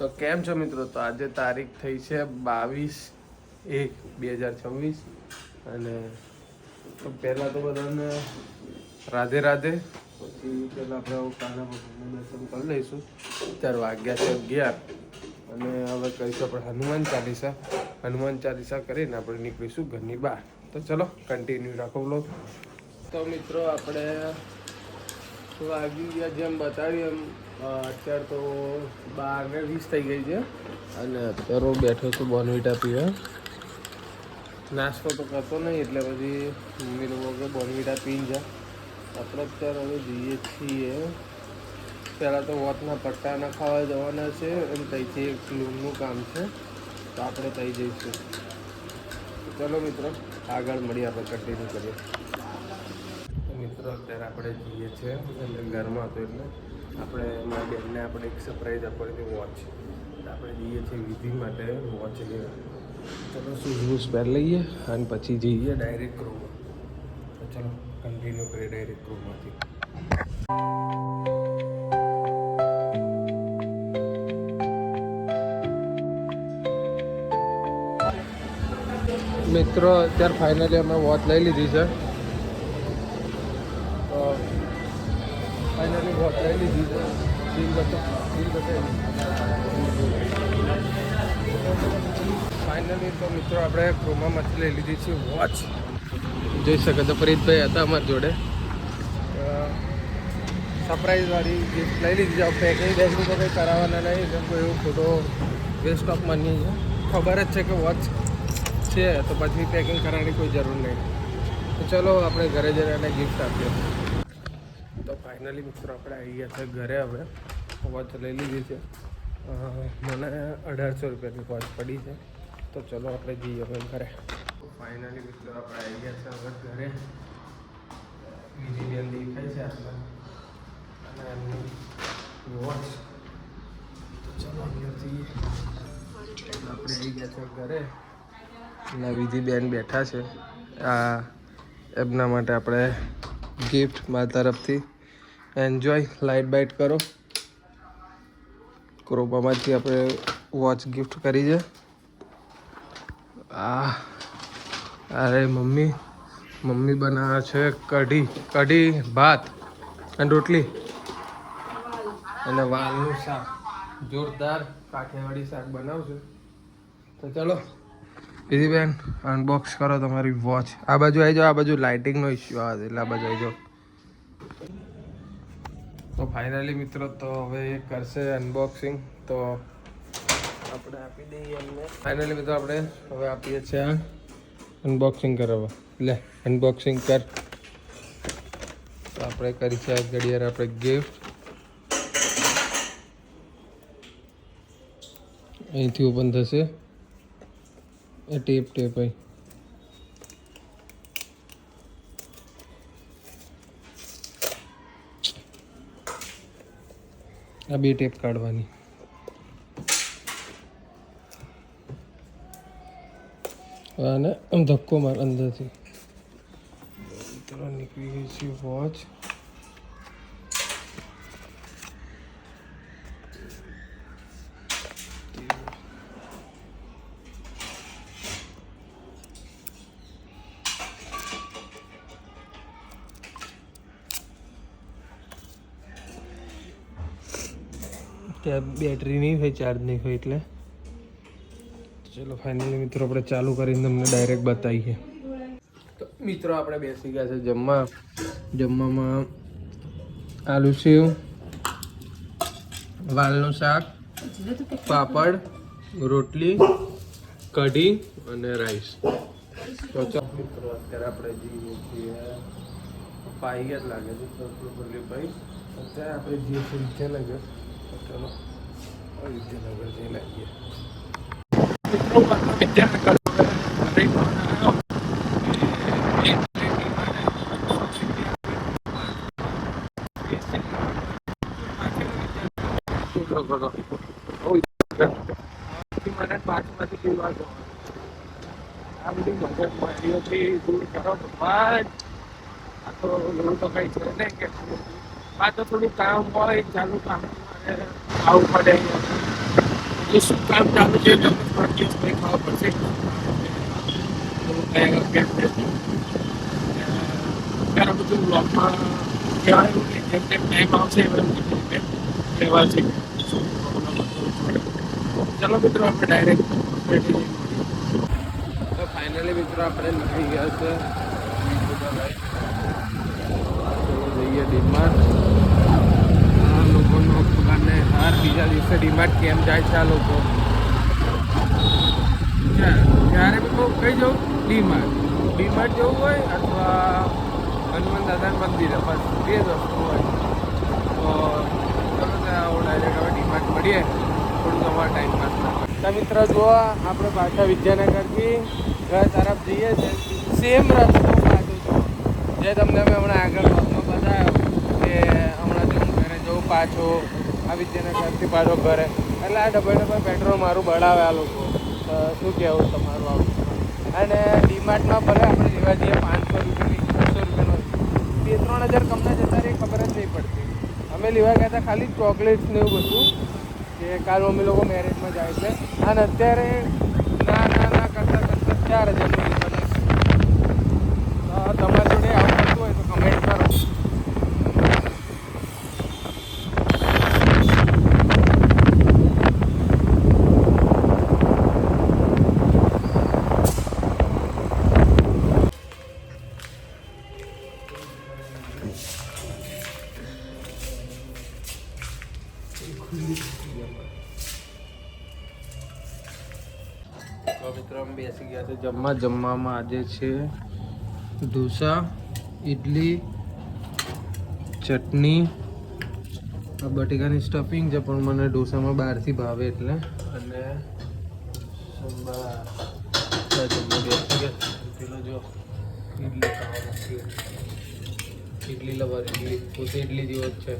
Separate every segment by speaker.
Speaker 1: તો કેમ છો મિત્રો? તો આજે તારીખ થઈ છે 22/1/2026 અને તો પહેલાં તો બધાને રાધે રાધે. પછી પહેલાં આપણે કાના ભગવાનનું દર્શન કરી લઈશું. અત્યારે વાગ્યા છે 11 અને હવે કરીશું આપણે હનુમાન ચાલીસા કરીને આપણે નીકળીશું ઘરની બહાર. તો ચલો કન્ટિન્યુ રાખો બ્લોગ. તો મિત્રો આપણે વાગી ગયા જેમ બતાવ્યું એમ અત્યારે તો 12:20 થઈ ગઈ છે અને અત્યારે હું બેઠો છું બોર્નવિટા પીવા. નાસ્તો તો કરતો નહીં એટલે પછી મમ્મી લોકો કે બોર્નવિટા પીને જા. આપણે અત્યારે હવે જઈએ છીએ. પહેલાં તો વોચના પટ્ટાના ખાવા જવાના છે અને ત્યાંથી એક લૂમનું કામ છે તો આપણે ત્યાં જઈશું. ચલો મિત્રો આગળ મળીએ, આપણે કન્ટિન્યુ કરીએ. મિત્રો અત્યારે આપણે જઈએ છીએ એટલે ઘરમાં હતો એટલે આપણે મારી બેનને આપણે એક સરપ્રાઈઝ આપવાની હતી વોચ. આપણે જઈએ છીએ વિધિ માટે વોચ લેવા. ચલો શૂઝ પહેરી લઈએ અને પછી જઈએ ડાયરેક્ટ ક્રોમાં. તો ચલો કન્ટિન્યુ કરીએ ડાયરેક્ટ ક્રોમાંથી. મિત્રો અત્યારે ફાઇનલી અમે વોચ લઈ લીધી છે. તો ફાઇનલી વોચ લઈ લીધી છે. ફાઇનલી તો મિત્રો આપણે ક્રોમામાંથી લઈ લીધી છે વોચ. જોઈ શકો તો ફરીદભાઈ હતા અમારી જોડે. સરપ્રાઈઝવાળી ગિફ્ટ લઈ લીધી છે. પેકિંગ બેકિંગ તો કંઈ કરાવવાના નહીં કેમ કે એવું ખોટો વેસ્ટ ઓફ મની છે. ખબર જ છે કે વોચ છે તો પછી પેકિંગ કરવાની કોઈ જરૂર નહીં. તો ચલો આપણે ઘરે જઈને એને ગિફ્ટ આપીએ. તો ફાઇનલી મિત્રો આપણે આવી ગયા છે ઘરે. હવે વોચ લઈ લીધી છે. મને 1800 રૂપિયાની વોચ પડી છે. તો ચલો આપણે જઈએ હવે ઘરે. ફાઇનલી મિત્રો આપણે આવી ગયા છે હવે ઘરે. બીજી બેન દેખાય છે આપણે અને એમની વોચ. તો ચલો અંદર જઈએ. આપણે આવી ગયા છે ઘરે અને બીજી બેન બેઠા છે. આ એમના માટે આપણે ગિફ્ટ મારા તરફથી. એન્જોય, લાઇટ બાઇટ કરો. ક્રોમામાંથી આપણે વોચ ગિફ્ટ કરી છે. અરે મમ્મી બનાવે છે કઢી ભાત અને રોટલી અને વાલનું શાક. જોરદાર કાઠિયાવાડી શાક બનાવશે. તો ચલો બીજી બેન અનબોક્સ કરો તમારી વોચ. આ બાજુ આવી જાઓ. આ બાજુ લાઇટિંગનો ઇસ્યુ આવે એટલે આ બાજુ આવી જાઓ. તો ફાઇનલી મિત્રો તો હવે એ કરશે અનબોક્સિંગ. તો આપણે આપી દઈએ એમને. ફાઇનલી મિત્રો આપણે હવે આપીએ છીએ આ અનબોક્સિંગ કરવા. લે અનબોક્સિંગ કર. તો આપણે કરી છે આ ઘડિયાળ આપણે ગિફ્ટ. અહીંથી ઓપન થશે. એ ટેપ અહીં આ બે ટેપ કાઢવાની. અને આમ ધક્કો માર અંદરથી નીકળી ગઈ છે વોચ. ત્યાં બેટરી નહીં હોય, ચાર્જ નહીં હોય એટલે. ચલો ફાઇનલી મિત્રો આપણે ચાલુ કરીને તમને ડાયરેક્ટ બતાવીએ. તો મિત્રો આપણે બેસી ગયા છે જમવામાં આલુ સેવ, વાલનું શાક, પાપડ, રોટલી, કઢી અને રાઈસ. તો ચાલો મિત્રો અત્યારે આપણે જઈએ છીએ પાઈ ગયા જ લાગે છે ભાઈ. અત્યારે આપણે જઈએ છીએ વિદ્યાનગર. ચલો વિદ્યાનગર જઈને આવીએ. બાજુમાંથી પીવા દો. આ બધી મગજમારીઓથી દૂર કરો ભગવાન. આ તો એવું તો કઈ છે નહીં કે આ તો થોડું કામ હોય ચાલુ કામ આવું પડે. એ શું કામ ચાલુ છે તમને થોડા દિવસ પછી ખબર પડશે. ત્યારે બધું બ્લોગમાં કહેવાયું કે જેમ જેમ ટાઈમ આવશે એમ કહેવા છે. ચલો મિત્રો આપણે ડાયરેક્ટ તો ફાઇનલી મિત્રો આપણે નીકળી ગયા છે. જઈએ ડીમાર્ટ. આ લોકોનો દુકાનને હાર બીજા દિવસે ડીમાર્ટ કેમ જાય છે આ લોકો. જ્યારે બી કઈ જવું ડીમાર્ટ જવું હોય અથવા હનુમાન દાદાના મંદિરે બસ બે જ વસ્તુ હોય. તો ચલો ત્યાં ડાયરેક્ટ હવે ડીમાર્ટ મળીએ થોડું તમારા ટાઈમ પાસ ના કરતા. મિત્ર જુઓ આપણે પાછા વિદ્યાનગરથી ઘર તરફ જઈએ છીએ. સેમ રસ્તો પાછો જુઓ જે તમને મેં હમણાં આગળ વખતમાં બતાવ્યો કે હમણાં જો હું ઘરે જવું પાછો આ વિદ્યાનગરથી પાછો ઘરે એટલે આ ડબલ પેટ્રોલ મારું બળાવે આ લોકો. શું કહેવું તમારું આવું. અને ડીમાર્ટમાં ભલે આપણે લેવા જઈએ 500 રૂપિયાનો 2-3 હજાર કમના જતા રહે ખબર જ નહીં પડતી. અમે લેવા ગયા હતા ખાલી ચોકલેટ્સ ને એવું બધું કે કાલ અમે લોકો મેરેજમાં જાય છે અને અત્યારે ના કરતાં 4000 તમારી જોડે આવું કરતું હોય તો કમેન્ટ કરો. મિત્રો અમે બેસી ગયા છે જમવામાં આજે છે ઢોસા, ઇડલી, ચટણી, બટેકાની સ્ટફિંગ છે પણ મને ઢોસામાં બહારથી ભાવે એટલે, અને સંભાર. પેલો જો ઇડલી ખાવા ઇડલી લવર પોતે ઇડલી જેવો જ છે.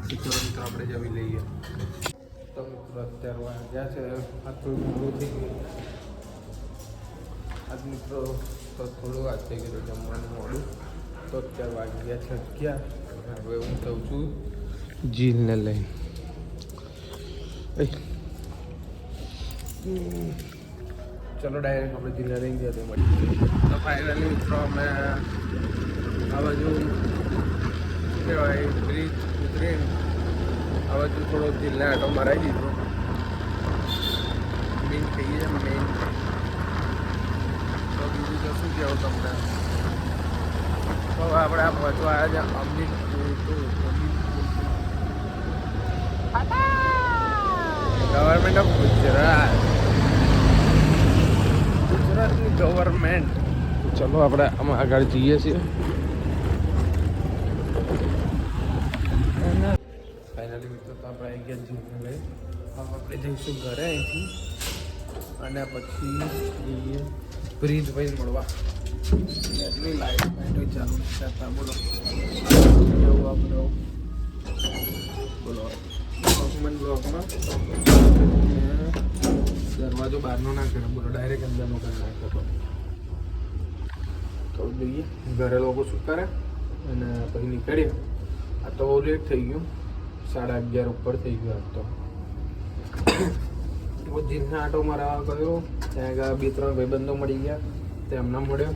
Speaker 1: મિત્રો આપણે જમી લઈએ. તો મિત્રો અત્યારે વાગ્યા છે આ થોડું મોડું થઈ ગયું આજ મિત્રો. તો થોડું વાત થઈ ગયું જમવાનું મોડું. તો અત્યારે વાગ્યા છે 11. હવે હું જઉં છું જીલને લઈને. ચલો ડાયરેક્ટ આપણે જીલને લઈને ગયા મળીએ. તો ફાઇનલી મિત્રો અમે આ બાજુ કહેવાય બ્રિજ ઉતરીને આ બાજુ થોડો જીલને આટો મરાવી દીધો. મેઇન કહીએ છે મેઇન. તો બીજું તો શું કહેવું તમને. તો આપણે આ પહોંચવા આવ્યા છે અમરીત ગવર્મેન્ટ ઓફ ગુજરાતની ગવર્મેન્ટ. ચલો આપણે આમાં આગળ જઈએ છીએ. ફાઇનલી મિત્રો તો આપણે આવી ગયા જીવને લઈ. હવે આપણે જઈશું ઘરે અહીંથી અને પછી જઈએ બ્રિજભાઈ મળવા. એટલી લાઈટ ચાલુ છે બોલો એવું આપણે બોલો બ્લોકમાં દરવાજો બહારનો ના કરે બોલો ડાયરેક્ટ અંદરનો કરી નાખો. તો જોઈએ ઘરે લોકો શું કરે અને પછી નીકળીએ. આ તો બહુ લેટ થઈ ગયું 11:30 ઉપર થઈ ગયું. આજ તો જીલના આટો મારવા ગયો ત્યાં 2-3 ભાઈબંધો મળી ગયા તેમના મળ્યો.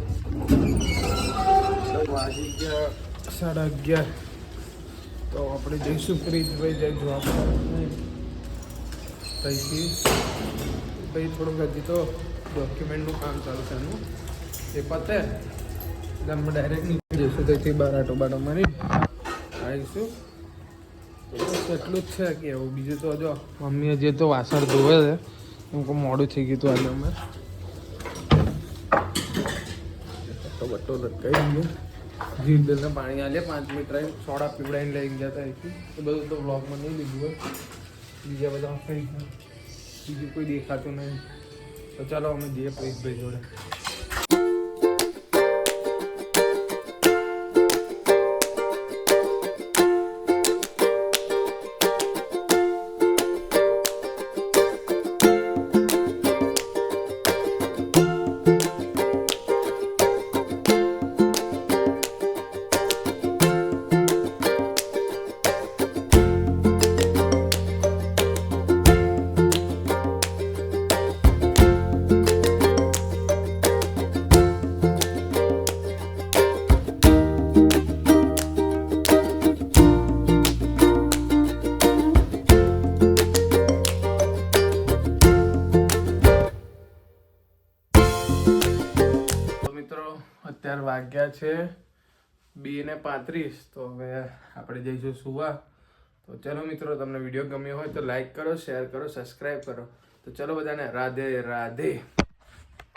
Speaker 1: વાગી ગયા 11:30. તો આપણે જઈશું પ્રીતભાઈ જાય જોબ ત્યાંથી ભાઈ થોડુંક હજી તો ડોક્યુમેન્ટનું કામ ચાલુ છે એનું એ પતે એટલે અમે ડાયરેક્ટ નીકળી જઈશું. ત્યાંથી બહાર આટો બાટો મારી આવીશું. બસ એટલું જ છે કે એવું બીજું તો જો મમ્મી હજી તો વાસણ ધોવે છે એમ કે મોડું થઈ ગયું હતું આજે. અમે બટ્ટો લટકાઈ ગયો. જીલને પાણી આલે 5 મિનિટ રહી સોડા પીવડાવીને લઈ ગયા હતા અહીંથી. એ બધું તો બ્લોગમાં નહીં લીધું હોય. બીજા બધા કંઈ બીજું કોઈ દેખાતું નહીં. તો ચાલો અમે જઈએ પ્રીતભાઈ જોડે. અત્યારે વાગ્યા છે 2:35. તો હવે આપણે જઈશું સુવા. તો ચલો મિત્રો, તમને વિડીયો ગમ્યો હોય તો લાઈક કરો, શેર કરો, સબસ્ક્રાઈબ કરો. તો ચલો બધાને રાધે રાધે.